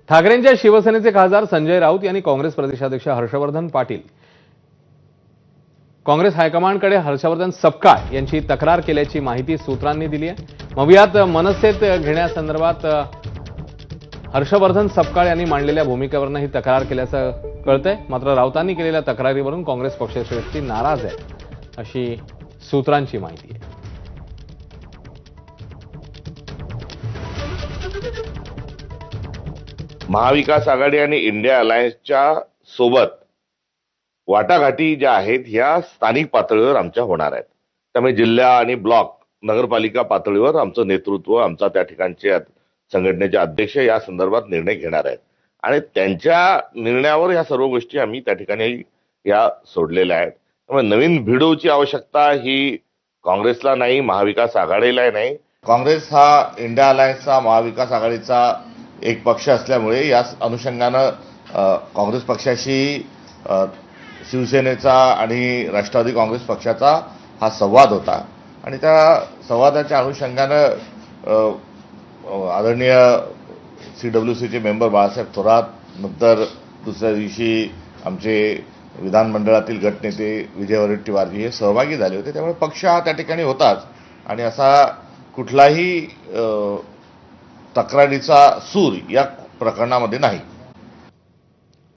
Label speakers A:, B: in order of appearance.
A: ठाकरेंच्या शिवसेनेचे खासदार संजय राऊत यांनी काँग्रेस प्रदेशाध्यक्ष हर्षवर्धन पाटील काँग्रेस हायकमांडकडे हर्षवर्धन सपकाळ यांची तक्रार केल्याची माहिती सूत्रांनी दिली आहे। मवियात मनसेत घेण्यासंदर्भात हर्षवर्धन सपकाळ यांनी मांडलेल्या भूमिकेवरून ही तक्रार केल्याचं कळतंय। मात्र राऊतांनी केलेल्या तक्रारीवरून काँग्रेस पक्षश्रेष्ठी नाराज आहे अशी सूत्रांची माहिती आहे।
B: महाविकास आघाडी आणि इंडिया अलायन्सच्या सोबत वाटाघाटी ज्या आहेत ह्या स्थानिक पातळीवर आमच्या होणार आहेत। त्यामुळे जिल्हा आणि ब्लॉक नगरपालिका पातळीवर आमचं नेतृत्व, आमचा त्या ठिकाणचे संघटनेचे अध्यक्ष या संदर्भात निर्णय घेणार आहेत आणि त्यांच्या निर्णयावर या सर्व गोष्टी आम्ही त्या ठिकाणी या सोडलेल्या आहेत। त्यामुळे नवीन भिडोची आवश्यकता ही काँग्रेसला नाही, महाविकास आघाडीला नाही। काँग्रेस हा इंडिया अलायन्सचा, महाविकास आघाडीचा एक पक्ष असल्यामुळे या अनुषंगानं काँग्रेस पक्षाशी शिवसेनेचा आणि राष्ट्रवादी काँग्रेस पक्षाचा हा संवाद होता आणि त्या संवादाच्या अनुषंगानं आदरणीय CWCचे मेंबर बाळासाहेब थोरात, नंतर दुसऱ्या दिवशी आमचे विधानमंडळातील गटनेते विजय वडेट्टीवारजी हे सहभागी झाले होते। त्यामुळे पक्ष हा त्या ठिकाणी होताच आणि असा कुठलाही तक्रारीचा सूर या प्रकरणामध्ये नाही।